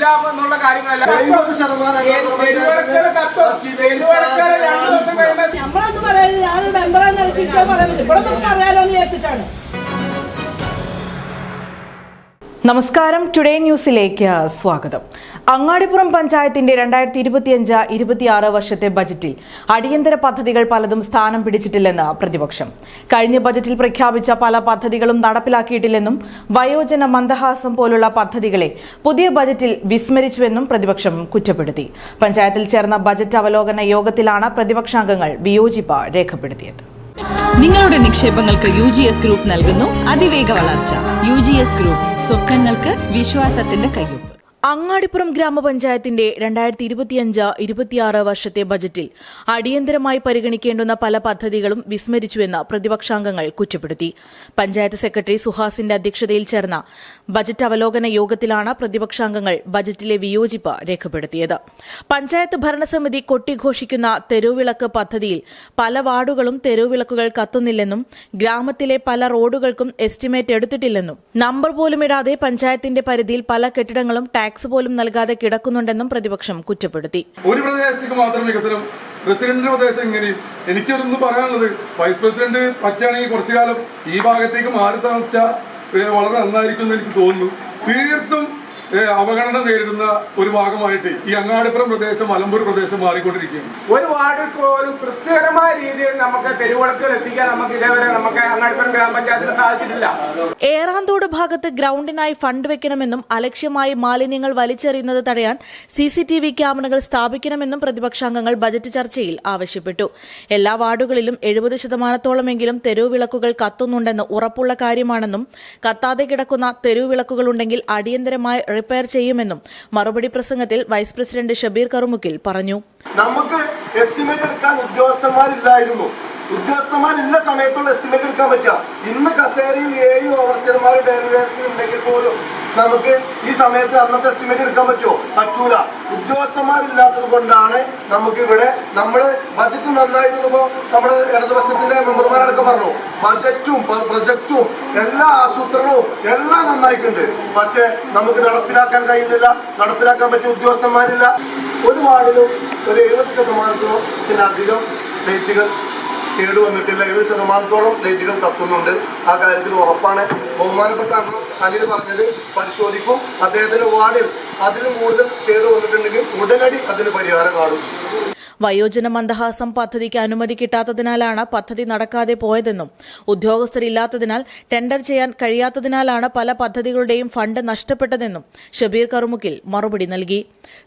ഇല്ല എന്നുള്ള കാര്യങ്ങളല്ല. നമ്മളൊന്നും പറയുന്നത് ഞാൻ മെമ്പറാന്ന് അറിയിക്കാൻ പറയുന്നത് ഇവിടെ പറയാലോ എന്ന് വിചാരിച്ചിട്ടാണ്. നമസ്കാരം, ടുഡേ ന്യൂസിലേക്ക് സ്വാഗതം. അങ്ങാടിപ്പുറം പഞ്ചായത്തിന്റെ 2025-26 വർഷത്തെ ബജറ്റിൽ അടിയന്തര പദ്ധതികൾ പലതും സ്ഥാനം പിടിച്ചിട്ടില്ലെന്ന് പ്രതിപക്ഷം. കഴിഞ്ഞ ബജറ്റിൽ പ്രഖ്യാപിച്ച പല പദ്ധതികളും നടപ്പിലാക്കിയിട്ടില്ലെന്നും വയോജന മന്ദഹാസം പോലുള്ള പദ്ധതികളെ പുതിയ ബജറ്റിൽ വിസ്മരിച്ചുവെന്നും പ്രതിപക്ഷം കുറ്റപ്പെടുത്തി. പഞ്ചായത്തിൽ ചേർന്ന ബജറ്റ് അവലോകന യോഗത്തിലാണ് പ്രതിപക്ഷാംഗങ്ങൾ വിയോജിപ്പ് രേഖപ്പെടുത്തിയത്. നിങ്ങളുടെ നിക്ഷേപങ്ങൾക്ക് UGS ഗ്രൂപ്പ് നൽകുന്നു അതിവേഗ വളർച്ച. UGS ഗ്രൂപ്പ്, സ്വപ്നങ്ങൾക്ക് വിശ്വാസത്തിന്റെ കയ്യൊപ്പ്. അങ്ങാടിപ്പുറം ഗ്രാമപഞ്ചായത്തിന്റെ 2025-26 വർഷത്തെ ബജറ്റിൽ അടിയന്തരമായി പരിഗണിക്കേണ്ടുന്ന പല പദ്ധതികളും വിസ്മരിച്ചുവെന്ന് പ്രതിപക്ഷാംഗങ്ങൾ കുറ്റപ്പെടുത്തി. പഞ്ചായത്ത് സെക്രട്ടറി സുഹാസിന്റെ അധ്യക്ഷതയിൽ ചേർന്ന ബജറ്റ് അവലോകന യോഗത്തിലാണ് പ്രതിപക്ഷാംഗങ്ങൾ ബജറ്റിലെ വിയോജിപ്പ് രേഖപ്പെടുത്തിയത്. പഞ്ചായത്ത് ഭരണസമിതി കൊട്ടിഘോഷിക്കുന്ന തെരുവിളക്ക് പദ്ധതിയിൽ പല വാർഡുകളും തെരുവിളക്കുകൾ കത്തുന്നില്ലെന്നും ഗ്രാമത്തിലെ പല റോഡുകൾക്കും എസ്റ്റിമേറ്റ് എടുത്തിട്ടില്ലെന്നും നമ്പർ പോലും ഇടാതെ പഞ്ചായത്തിന്റെ പരിധിയിൽ പല കെട്ടിടങ്ങളും ടാക്സ് പോലും നൽകാതെ കിടക്കുന്നുണ്ടെന്നും പ്രതിപക്ഷം കുറ്റപ്പെടുത്തി. ഒരു പ്രദേശത്തേക്ക് മാത്രം വികസനം, പ്രസിഡന്റിന്റെ പ്രദേശം ഇങ്ങനെ. എനിക്കൊന്ന് പറയാനുള്ളത്, വൈസ് പ്രസിഡന്റ് പറ്റുകയാണെങ്കിൽ കുറച്ചു കാലം ഈ ഭാഗത്തേക്ക് മാറി താമസിച്ചാൽ വളരെ നന്നായിരിക്കും എന്ന് എനിക്ക് തോന്നുന്നു. തീർത്തും അവഗണന നേരിടുന്ന ഒരു ഭാഗമായിട്ട് ഈ അങ്ങാടിപ്പുറം പ്രദേശം, മലമ്പൂർ പ്രദേശം മാറിക്കൊണ്ടിരിക്കുകയാണ്. ഒരു വാർഡിൽ പോലും തൃപ്തികരമായ രീതിയിൽ നമുക്ക് തെരുവിളക്കുകൾ എത്തിക്കാൻ നമുക്ക് ഇതേവരെ അങ്ങാടിപ്പുറം ഗ്രാമപഞ്ചായത്തിന് സാധിച്ചിട്ടില്ല. ഏറാന്തോട് ഭാഗത്ത് ഗ്രൗണ്ടിനായി ഫണ്ട് വെക്കണമെന്നും അലക്ഷ്യമായി മാലിന്യങ്ങൾ വലിച്ചെറിയുന്നത് തടയാൻ CCTV ക്യാമറകൾ സ്ഥാപിക്കണമെന്നും പ്രതിപക്ഷാംഗങ്ങൾ ബജറ്റ് ചർച്ചയിൽ ആവശ്യപ്പെട്ടു. എല്ലാ വാർഡുകളിലും 70% തെരുവിളക്കുകൾ കത്തുന്നുണ്ടെന്ന് ഉറപ്പുള്ള കാര്യമാണെന്നും കത്താതെ കിടക്കുന്ന തെരുവിളക്കുകളുണ്ടെങ്കിൽ അടിയന്തരമായി റിപ്പയർ ചെയ്യുമെന്നും മറുപടി പ്രസംഗത്തിൽ വൈസ് പ്രസിഡന്റ് ഷബീർ കറുമുക്കിൽ പറഞ്ഞു. നമുക്ക് എസ്റ്റിമേറ്റ് എടുക്കാൻ ഉദ്യോഗസ്ഥന്മാരില്ലായിരുന്നു. ഉദ്യോഗസ്ഥന്മാരില്ല സമയത്തുള്ള എസ്റ്റിമേറ്റ് എടുക്കാൻ പറ്റുക. ഇന്ന് കസേരയിൽ 7 ഓവർസിയർമാരും ഡെലിവേഴ്സും ഉണ്ടെങ്കിൽ പോലും നമുക്ക് ഈ സമയത്ത് അന്നത്തെ എസ്റ്റിമേറ്റ് എടുക്കാൻ പറ്റുമോ? പറ്റൂല. ഉദ്യോഗസ്ഥന്മാരില്ലാത്തത് കൊണ്ടാണ് നമുക്ക് ഇവിടെ നമ്മൾ ബജറ്റ് നന്നായിരുന്നപ്പോ നമ്മുടെ ഇടതുപക്ഷത്തിന്റെ മെമ്പർമാരടക്കം പറഞ്ഞു ബജറ്റും പ്രൊജക്റ്റും എല്ലാ ആസൂത്രണവും എല്ലാം നന്നായിട്ടുണ്ട്. പക്ഷെ നമുക്ക് നടപ്പിലാക്കാൻ കഴിയുന്നില്ല. നടപ്പിലാക്കാൻ പറ്റിയ ഉദ്യോഗസ്ഥന്മാരില്ല. ഒരു വാർഡിലും ഒരു 70%-അധികം ലൈറ്റുകൾ കേടുവന്നിട്ടില്ല. 70%-ഓളം ലൈറ്റുകൾ കത്തുന്നുണ്ട്. ആ കാര്യത്തിൽ ഉറപ്പാണ്. ബഹുമാനപ്പെട്ട അനിൽ പറഞ്ഞത് പരിശോധിക്കും. അദ്ദേഹത്തിന്റെ വാർഡിൽ അതിലും കൂടുതൽ കേടുവന്നിട്ടുണ്ടെങ്കിൽ ഉടനടി അതിന് പരിഹാരം കാണും. വയോജന മന്ദഹാസം പദ്ധതിക്ക് അനുമതി കിട്ടാത്തതിനാലാണ് പദ്ധതി നടക്കാതെ പോയതെന്നും ഉദ്യോഗസ്ഥരില്ലാത്തതിനാൽ ടെൻഡർ ചെയ്യാൻ കഴിയാത്തതിനാലാണ് പല പദ്ധതികളുടെയും ഫണ്ട് നഷ്ടപ്പെട്ടതെന്നും ഷബീർ കറുമുക്കിൽ മറുപടി നൽകി.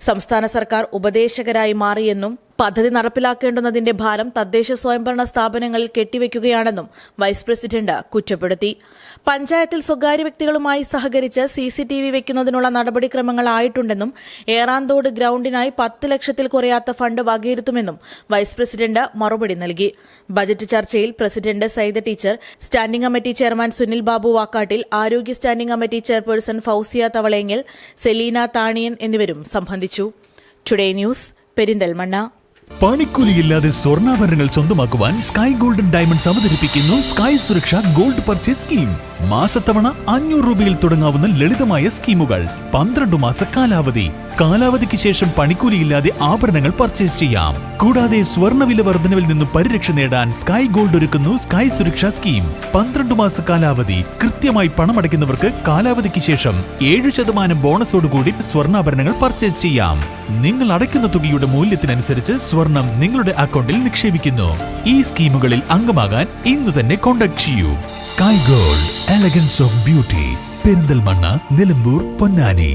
സംസ്ഥാന സർക്കാർ ഉപദേശകരായി മാറിയെന്നും പദ്ധതി നടപ്പിലാക്കേണ്ടുന്നതിന്റെ ഭാരം തദ്ദേശ സ്വയംഭരണ സ്ഥാപനങ്ങളിൽ കെട്ടിവെക്കുകയാണെന്നും വൈസ് പ്രസിഡന്റ് കുറ്റപ്പെടുത്തി. പഞ്ചായത്തിൽ സ്വകാര്യ വ്യക്തികളുമായി സഹകരിച്ച് CCTV വെക്കുന്നതിനുള്ള നടപടിക്രമങ്ങളായിട്ടുണ്ടെന്നും ഏറാന്തോട് ഗ്രൌണ്ടിനായി 10 ലക്ഷത്തിൽ കുറയാത്ത ഫണ്ട് വകയിരുത്തുമെന്നും വൈസ് പ്രസിഡന്റ് മറുപടി നൽകി. ബജറ്റ് ചർച്ചയിൽ president Saida teacher, standing committee chairman Sunil Babu Vakkattil, ആരോഗ്യ സ്റ്റാൻഡിംഗ് കമ്മിറ്റി ചെയർപേഴ്സൺ ഫൌസിയ തവളയെങ്കിൽ, സെലീന താണിയൻ എന്നിവരും സംബന്ധിച്ചു. Today news, Perinthalmanna. പണിക്കൂലിയില്ലാതെ സ്വർണ്ണാഭരണങ്ങൾ സ്വന്തമാക്കുവാൻ സ്കൈ ഗോൾഡൻ ഡയമണ്ട്സ് അവതരിപ്പിക്കുന്നു Sky Suraksha gold purchase scheme. മാസത്തവണ 500 രൂപയിൽ തുടങ്ങാവുന്ന ലളിതമായ സ്കീമുകൾ. 12 മാസ കാലാവധി. കാലാവധിക്ക് ശേഷം പണിക്കൂലിയില്ലാതെ ആഭരണങ്ങൾ പർച്ചേസ് ചെയ്യാം. കൂടാതെ സ്വർണ്ണവില വർധനവിൽ നിന്നും പരിരക്ഷ നേടാൻ സ്കൈ ഗോൾഡ് ഒരുക്കുന്നു സ്കൈ സുരക്ഷ സ്കീം. 12 മാസ കാലാവധി. കൃത്യമായി പണമടയ്ക്കുന്നവർക്ക് കാലാവധിക്ക് ശേഷം 7% ബോണസോടുകൂടി സ്വർണ്ണാഭരണങ്ങൾ പർച്ചേസ് ചെയ്യാം. നിങ്ങൾ അടയ്ക്കുന്ന തുകയുടെ മൂല്യത്തിനനുസരിച്ച് സ്വർണം നിങ്ങളുടെ അക്കൗണ്ടിൽ നിക്ഷേപിക്കുന്നു. ഈ സ്കീമുകളിൽ അംഗമാകാൻ ഇന്ന് തന്നെ കോൺടാക്ട് ചെയ്യൂ. Sky gold, elegance of beauty. Perinthalmanna, Nilambur, Ponnani.